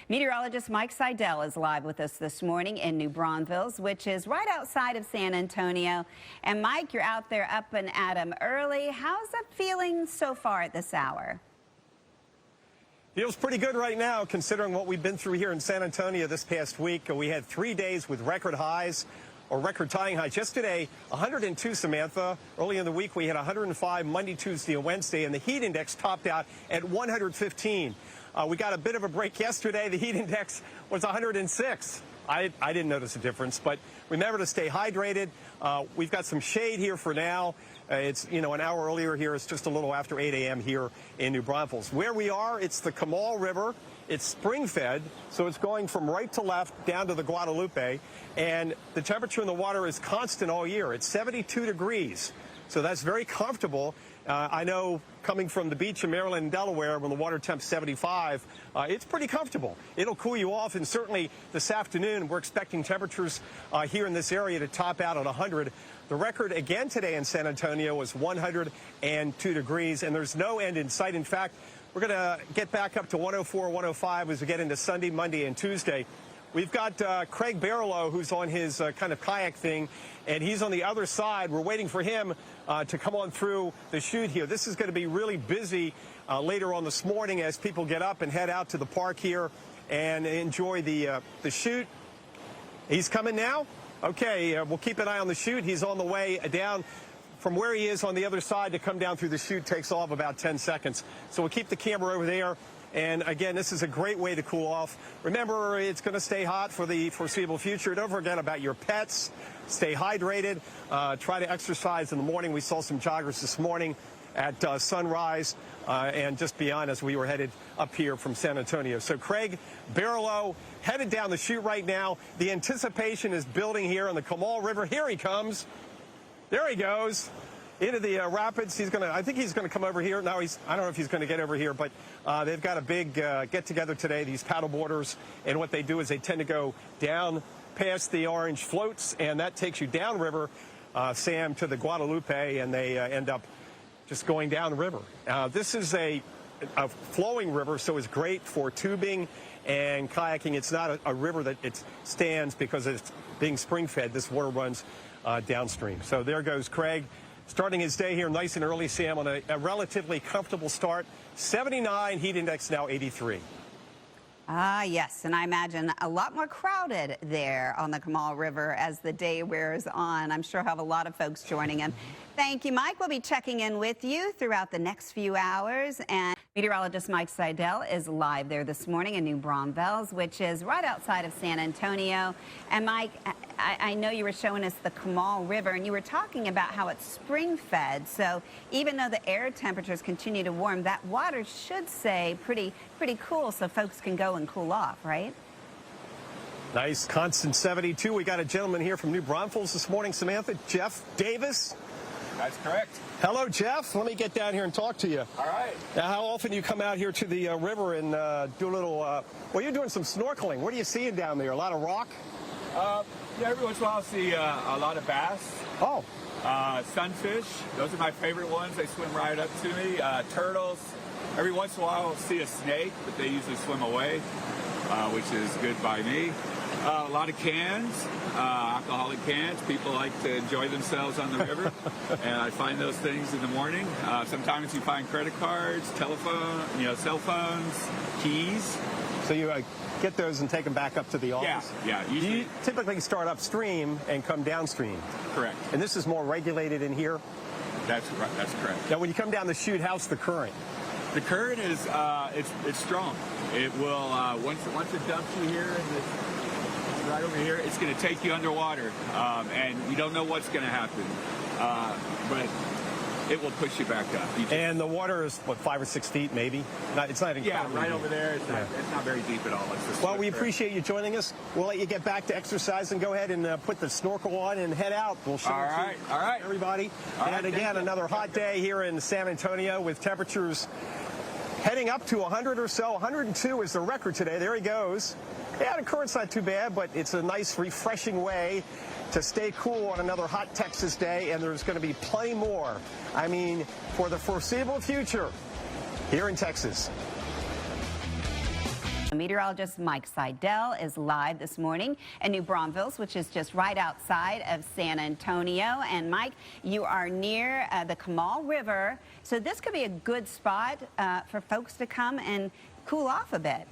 Meteorologist Mike Seidel is live with us this morning in New Braunfels, which is right outside of San Antonio. And Mike, you're out there up and at 'em early. How's it feeling so far at this hour? Feels pretty good right now, considering what we've been through here in San Antonio this past week. We had 3 days with record highs or record tying highs. Yesterday, 102, Samantha. Early in the week, we had 105 Monday, Tuesday, and Wednesday, and the heat index topped out at 115. We got a bit of a break yesterday. The heat index was 106. I didn't notice a difference, but remember to stay hydrated. We've got some shade here for now. It's, an hour earlier here. It's just a little after 8 a.m. here in New Braunfels. Where we are, it's the Comal River. It's spring-fed, so it's going from right to left down to the Guadalupe, and the temperature in the water is constant all year. It's 72 degrees, so that's very comfortable. I know coming from the beach in Maryland and Delaware, when the water temp's 75, it's pretty comfortable. It'll cool you off, and certainly this afternoon, we're expecting temperatures here in this area to top out at 100. The record again today in San Antonio was 102 degrees, and there's no end in sight. In fact, we're going to get back up to 104, 105 as we get into Sunday, Monday, and Tuesday. We've got Craig Barlow, who's on his kind of kayak thing, and he's on the other side. We're waiting for him to come on through the chute here. This is going to be really busy later on this morning as people get up and head out to the park here and enjoy the chute. He's coming now? Okay, we'll keep an eye on the chute. He's on the way down. From where he is on the other side to come down through the chute takes off about 10 seconds. So we'll keep the camera over there. And again, this is a great way to cool off. Remember, it's going to stay hot for the foreseeable future. Don't forget about your pets. Stay hydrated. Try to exercise in the morning. We saw some joggers this morning at sunrise and just beyond as we were headed up here from San Antonio. So Craig Barlow headed down the chute right now. The anticipation is building here on the Comal River. Here he comes. There he goes into the rapids. I think he's going to come over here. No, I don't know if he's going to get over here, but they've got a big get-together today, these paddle boarders, and what they do is they tend to go down past the orange floats, and that takes you downriver, Sam, to the Guadalupe, and they end up just going down the river. This is a flowing river, so it's great for tubing and kayaking. It's not a river that it stands because it's being spring-fed. This water runs downstream. So there goes Craig, starting his day here nice and early, Sam, on a relatively comfortable start. 79, heat index now 83. Yes, and I imagine a lot more crowded there on the Comal River as the day wears on. I'm sure he'll have a lot of folks joining him. Thank you, Mike. We'll be checking in with you throughout the next few hours. And meteorologist Mike Seidel is live there this morning in New Braunfels, which is right outside of San Antonio. And Mike, I know you were showing us the Comal River, and you were talking about how it's spring-fed. So even though the air temperatures continue to warm, that water should stay pretty cool so folks can go and cool off, right? Nice, constant 72. We got a gentleman here from New Braunfels this morning, Samantha, Jeff Davis. That's correct. Hello, Jeff. Let me get down here and talk to you. All right. Now, how often do you come out here to the river and do a little, well, you're doing some snorkeling. What are you seeing down there? A lot of rock? Yeah, every once in a while I'll see a lot of bass. Oh. Sunfish. Those are my favorite ones. They swim right up to me. Turtles. Every once in a while I'll see a snake, but they usually swim away, which is good by me. A lot of cans, alcoholic cans. People like to enjoy themselves on the river, and I find those things in the morning. Sometimes you find credit cards, telephone, cell phones, keys. So you get those and take them back up to the office? Yeah. Usually, you typically start upstream and come downstream? Correct. And this is more regulated in here? That's right. That's correct. Now, when you come down the chute, how's the current? The current is it's strong. It will once it dumps you here in this. Right over here, it's going to take you underwater, and you don't know what's going to happen, but it will push you back up. And the water is, what, 5 or 6 feet, maybe? It's not incredibly right deep. over there. It's not very deep at all. Well, we appreciate you joining us. We'll let you get back to exercise and go ahead and put the snorkel on and head out. We'll show all right, everybody. All and right, again, another hot day here in San Antonio with temperatures heading up to 100 or so. 102 is the record today. There he goes. Yeah, the current's not too bad, but it's a nice, refreshing way to stay cool on another hot Texas day, and there's going to be plenty more. I mean, for the foreseeable future here in Texas. Meteorologist Mike Seidel is live this morning in New Braunfels, which is just right outside of San Antonio. And Mike, you are near the Comal River, so this could be a good spot for folks to come and cool off a bit.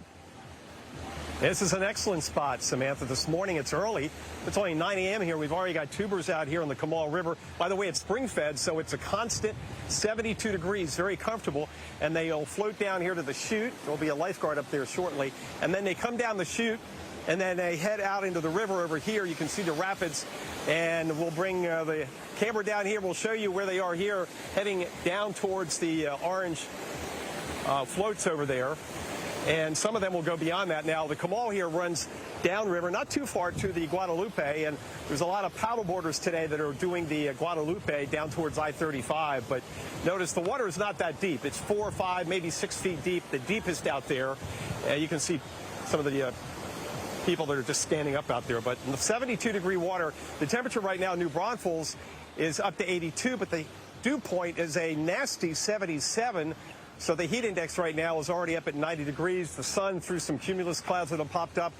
This is an excellent spot, Samantha. This morning, it's early. It's only 9 a.m. here. We've already got tubers out here on the Comal River. By the way, it's spring-fed, so it's a constant 72 degrees, very comfortable. And they'll float down here to the chute. There'll be a lifeguard up there shortly. And then they come down the chute, and then they head out into the river over here. You can see the rapids. And we'll bring the camera down here. We'll show you where they are here, heading down towards the orange floats over there. And some of them will go beyond that. Now, the Comal here runs downriver, not too far to the Guadalupe, and there's a lot of paddleboarders today that are doing the Guadalupe down towards I-35. But notice the water is not that deep. It's 4 or 5, maybe 6 feet deep, the deepest out there. You can see some of the people that are just standing up out there. But in the 72-degree water, the temperature right now in New Braunfels is up to 82, but the dew point is a nasty 77. So the heat index right now is already up at 90 degrees. The sun, through some cumulus clouds that have popped up.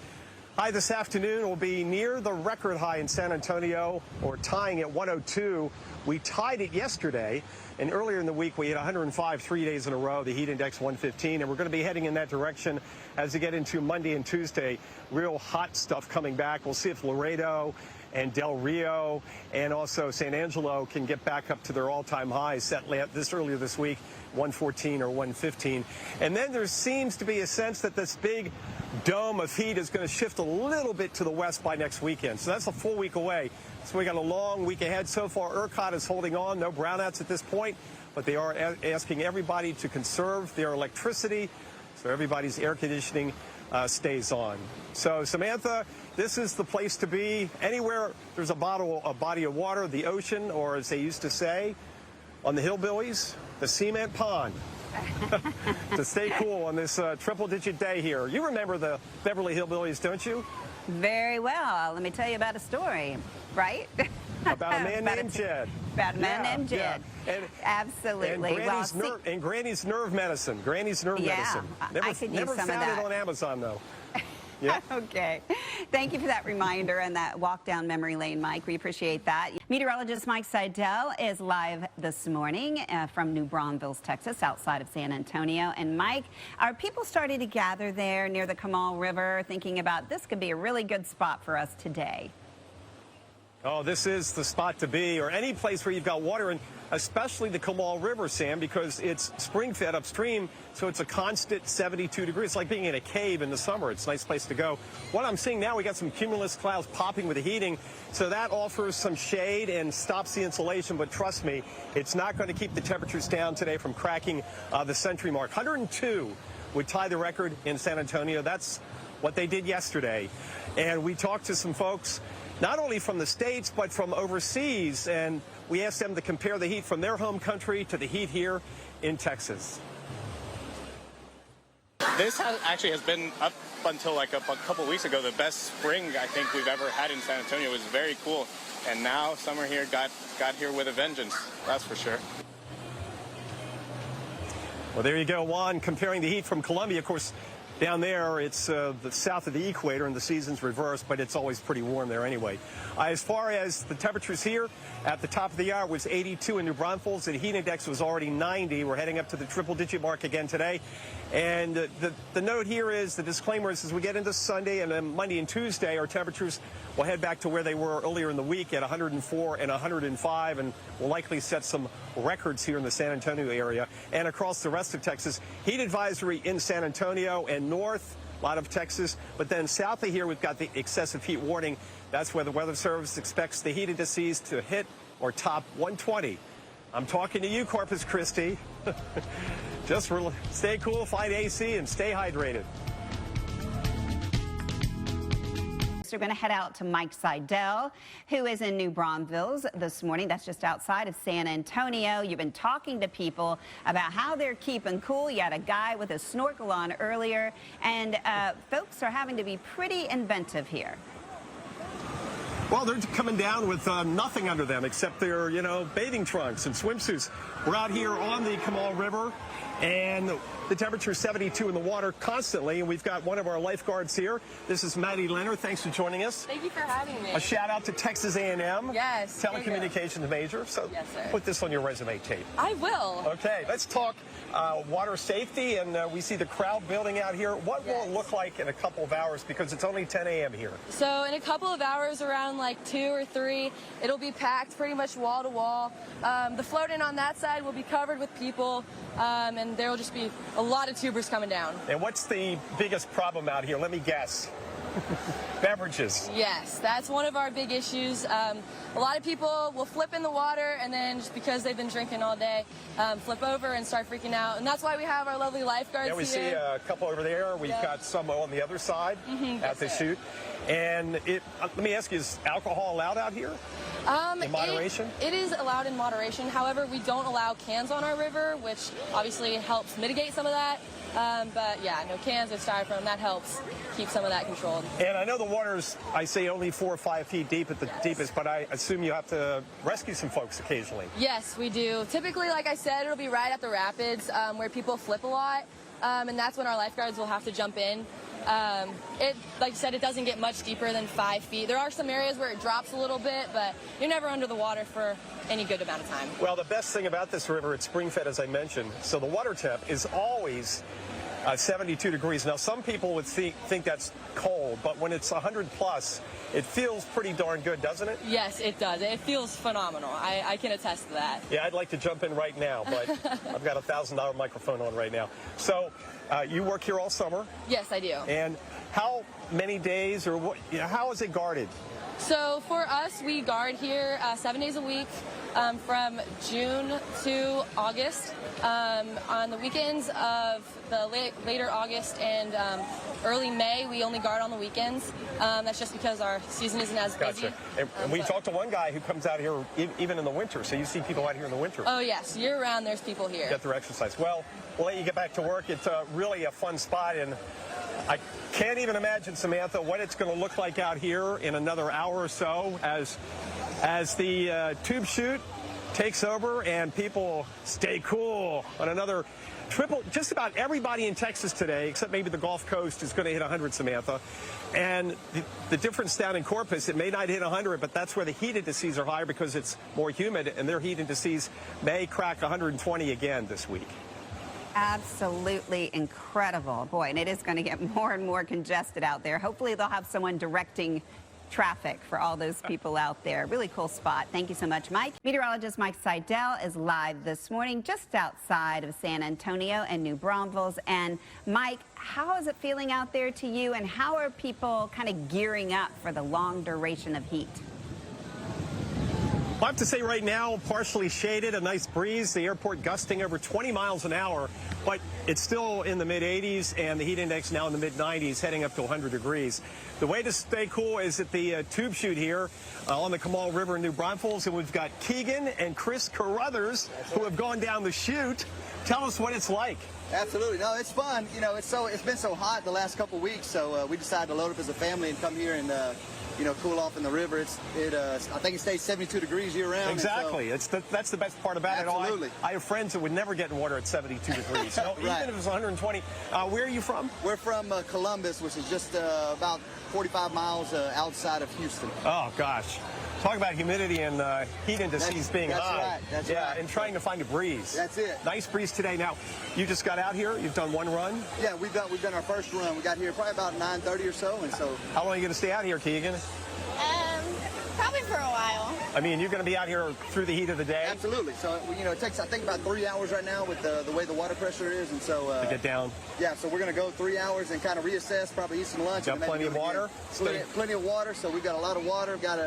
High this afternoon will be near the record high in San Antonio, or tying at 102. We tied it yesterday, and earlier in the week we had 105 3 days in a row, the heat index 115, and we're going to be heading in that direction as we get into Monday and Tuesday. Real hot stuff coming back. We'll see if Laredo and Del Rio and also San Angelo can get back up to their all-time highs set earlier this week, 114 or 115. And then there seems to be a sense that this big dome of heat is going to shift a little bit to the west by next weekend. So that's a full week away. So we got a long week ahead. So far, ERCOT is holding on. No brownouts at this point, but they are asking everybody to conserve their electricity so everybody's air conditioning stays on. So, Samantha, this is the place to be. Anywhere there's a body of water, the ocean, or as they used to say on the hillbillies, the cement pond. To stay cool on this triple-digit day here. You remember the Beverly Hillbillies, don't you? Very well. Let me tell you about a story, right? About a man named Jed. About a man named Jed. Yeah. And, absolutely. And Granny's nerve medicine. Granny's nerve medicine. I could use some of that. Never found it on Amazon, though. Yeah. Okay. Thank you for that reminder and that walk down memory lane, Mike. We appreciate that. Meteorologist Mike Seidel is live this morning from New Braunfels, Texas, outside of San Antonio. And Mike, are people starting to gather there near the Comal River, thinking about this could be a really good spot for us today? Oh, this is the spot to be, or any place where you've got water, and especially the Comal River, Sam, because it's spring-fed upstream, so it's a constant 72 degrees. It's like being in a cave in the summer. It's a nice place to go. What I'm seeing now, we got some cumulus clouds popping with the heating, so that offers some shade and stops the insulation, but trust me, it's not going to keep the temperatures down today from cracking the century mark. 102 would tie the record in San Antonio. That's what they did yesterday. And we talked to some folks not only from the States, but from overseas, and we asked them to compare the heat from their home country to the heat here in Texas. This actually has been, up until like a couple weeks ago, the best spring I think we've ever had in San Antonio. It was very cool. And now summer here got here with a vengeance, that's for sure. Well, there you go, Juan, comparing the heat from Colombia. Of course, down there, it's the south of the equator, and the season's reversed, but it's always pretty warm there anyway. As far as the temperatures here, at the top of the hour was 82 in New Braunfels. The heat index was already 90. We're heading up to the triple-digit mark again today. And the note here is, the disclaimer is, as we get into Sunday and then Monday and Tuesday, our temperatures will head back to where they were earlier in the week at 104 and 105, and will likely set some records here in the San Antonio area and across the rest of Texas. Heat advisory in San Antonio and north, a lot of Texas, but then south of here we've got the excessive heat warning. That's where the Weather Service expects the heat indices to hit or top 120. I'm talking to you, Corpus Christi. Just stay cool, find AC, and stay hydrated. We're going to head out to Mike Seidel, who is in New Braunfels this morning. That's just outside of San Antonio. You've been talking to people about how they're keeping cool. You had a guy with a snorkel on earlier, and folks are having to be pretty inventive here. Well, they're coming down with nothing under them except their, bathing trunks and swimsuits. We're out here on the Comal River, and the temperature is 72 in the water constantly, and we've got one of our lifeguards here. This is Maddie Leonard. Thanks for joining us. Thank you for having me. A shout out to Texas A&M. Yes. Telecommunications major. So yes, sir. Put this on your resume tape. I will. Okay, let's talk water safety, and we see the crowd building out here. What will it look like in a couple of hours, because it's only 10 a.m. here? So in a couple of hours, around like 2 or 3, it'll be packed pretty much wall to wall. The floating on that side will be covered with people, and there will just be a lot of tubers coming down. And what's the biggest problem out here? Let me guess. Beverages. Yes, that's one of our big issues. A lot of people will flip in the water, and then just because they've been drinking all day, flip over and start freaking out. And that's why we have our lovely lifeguards here. Yeah, we here. see a couple over there. We've got some on the other side at the chute. And let me ask you, is alcohol allowed out here? In moderation? It is allowed in moderation. However, we don't allow cans on our river, which obviously helps mitigate some of that. But yeah, no cans or styrofoam. That helps keep some of that controlled. And I know the water's, I say, only 4 or 5 feet deep at the deepest, but I assume you have to rescue some folks occasionally. Yes, we do. Typically, like I said, it'll be right at the rapids where people flip a lot, and that's when our lifeguards will have to jump in. Like you said, it doesn't get much deeper than 5 feet. There are some areas where it drops a little bit, but you're never under the water for any good amount of time. Well, the best thing about this river, it's spring-fed, as I mentioned, so the water temp is always 72 degrees. Now, some people would think that's cold, but when it's 100 plus, it feels pretty darn good, doesn't it? Yes, it does. It feels phenomenal. I can attest to that. Yeah, I'd like to jump in right now, but I've got a $1,000 microphone on right now. So you work here all summer? Yes, I do. And how many days, or what? How is it guarded? So for us, we guard here 7 days a week from June to August. On the weekends of the later August and early May, we only guard on the weekends. That's just because our season isn't as busy. Gotcha. And we talked to one guy who comes out here even in the winter, so you see people out here in the winter. Oh, yes. Year-round, there's people here. Get their exercise. Well, we'll let you get back to work. It's really a fun spot, and I can't even imagine, Samantha, what it's going to look like out here in another hour or so as the tube chute takes over and people stay cool on another triple. Just about everybody in Texas today, except maybe the Gulf Coast, is going to hit 100, Samantha. And the difference down in Corpus, it may not hit 100, but that's where the heat indices are higher because it's more humid, and their heat indices may crack 120 again this week. Absolutely incredible. Boy, and it is going to get more and more congested out there. Hopefully they'll have someone directing traffic for all those people out there. Really cool spot. Thank you so much, Mike. Meteorologist Mike Seidel is live this morning just outside of San Antonio and New Braunfels. And Mike, how is it feeling out there to you, and how are people kind of gearing up for the long duration of heat? I have to say right now, partially shaded, a nice breeze, the airport gusting over 20 miles an hour, but it's still in the mid-80s, and the heat index now in the mid-90s, heading up to 100 degrees. The way to stay cool is at the tube chute here on the Comal River in New Braunfels, and we've got Keegan and Chris Carruthers who have gone down the chute. Tell us what it's like. Absolutely. No, it's fun. You know, it's been so hot the last couple of weeks, so we decided to load up as a family and come here and cool off in the river. I think it stays 72 degrees year round. Exactly. That's the best part about Absolutely. it. I have friends that would never get in water at 72 degrees. So Right. Even if it's 120. Where are you from? We're from Columbus, which is just about 45 miles outside of Houston. Oh, gosh. Talk about humidity and heat indices being high. That's yeah, right. And trying to find a breeze. That's it. Nice breeze today. Now, you just got out here. You've done one run. Yeah, we've done our first run. We got here probably about 9:30 or so, and so. How long are you going to stay out here, Keegan? Probably for a while. I mean, you're going to be out here through the heat of the day. Absolutely. So it takes I think about 3 hours right now with the way the water pressure is, and so. To get down. Yeah, so we're going to go 3 hours and kind of reassess, probably eat some lunch. Got and maybe plenty do of it water? again. Plenty of water. So we got a lot of water. We've got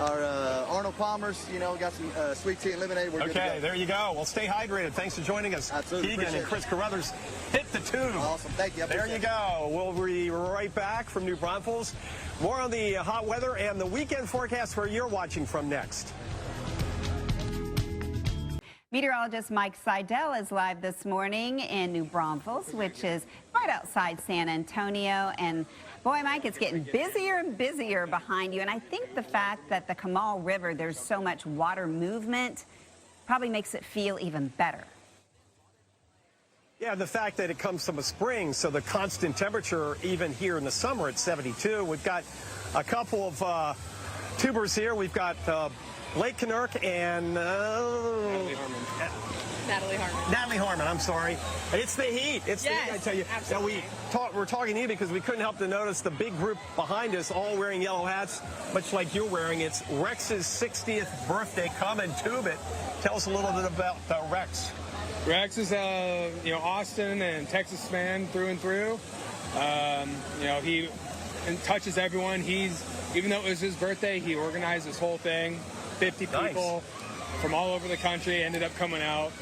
our Arnold Palmer's. We got some sweet tea and lemonade. We're good to Okay, go. there you go. Well, stay hydrated. Thanks for joining us. Absolutely. Keegan and Appreciate Chris Carruthers hit the tube. Awesome. Thank you. I There appreciate you it. go. We'll be right back from New Braunfels. More on the hot weather and the weekend forecast where you're watching from next. Meteorologist Mike Seidel is live this morning in New Braunfels, which is right outside San Antonio. And Boy, Mike, it's getting busier and busier behind you. And I think the fact that the Comal River, there's so much water movement, probably makes it feel even better. Yeah, the fact that it comes from a spring, so the constant temperature, even here in the summer at 72. We've got a couple of tubers here. We've got Blake Knurk and Natalie Harmon, I'm sorry. It's the heat. It's the heat, I tell you. Absolutely. Now, we're talking to you because we couldn't help to notice the big group behind us all wearing yellow hats, much like you're wearing. It's Rex's 60th birthday. Come and tube it. Tell us a little bit about Rex. Rex is Austin and Texas man through and through. He touches everyone. Even though it was his birthday, he organized this whole thing. 50 people from all over the country ended up coming out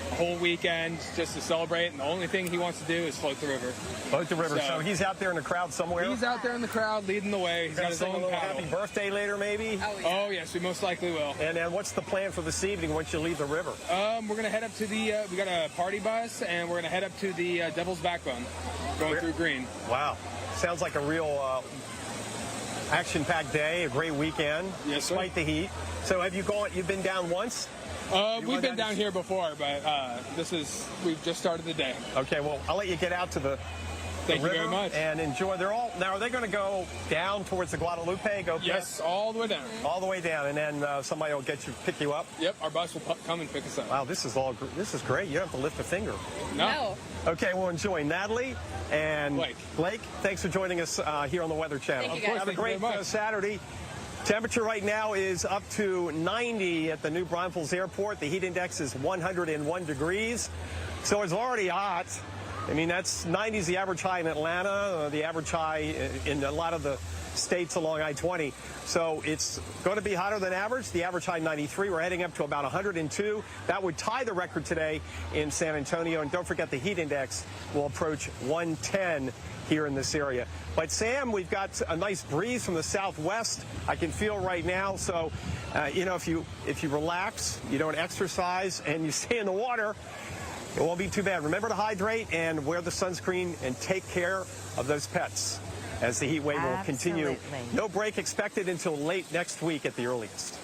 a whole weekend just to celebrate, and the only thing he wants to do is float the river. Float the river. So he's out there in the crowd somewhere? He's out there in the crowd leading the way. He's got his own paddle. Happy birthday later, maybe? Oh, yes, we most likely will. And then what's the plan for this evening once you leave the river? We're going to head up to we got a party bus, and we're going to head up to the Devil's Backbone, going through Green. Wow. Sounds like a real action-packed day, a great weekend, despite the heat. So you've been down once? We've been down here before, but we've just started the day. Okay, well, I'll let you get out to the Thank you very much. And enjoy. Now, are they going to go down towards the Guadalupe? Yes, all the way down. All the way down, and then somebody will pick you up? Yep, our bus will come and pick us up. Wow, this is great. You don't have to lift a finger. No. Okay, well, enjoy. Natalie and Blake, thanks for joining us here on the Weather Channel. Thank you, guys. Have a great Saturday. Temperature right now is up to 90 at the new Braunfels Airport. The heat index is 101 degrees, so it's already hot. I mean, that's 90 is the average high in Atlanta, the average high in a lot of the states along I-20. So it's going to be hotter than average. The average high 93. We're heading up to about 102. That would tie the record today in San Antonio. And don't forget the heat index will approach 110 here in this area. But Sam, we've got a nice breeze from the southwest. I can feel right now. So, if you relax, you don't exercise, and you stay in the water, it won't be too bad. Remember to hydrate and wear the sunscreen and take care of those pets as the heat wave will continue. No break expected until late next week at the earliest.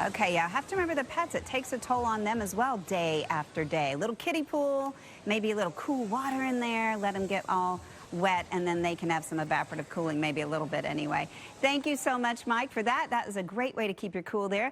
Okay, yeah, I have to remember the pets. It takes a toll on them as well, day after day. A little kiddie pool, maybe a little cool water in there, let them get all wet, and then they can have some evaporative cooling, maybe a little bit anyway. Thank you so much, Mike, for that. That is a great way to keep your cool there.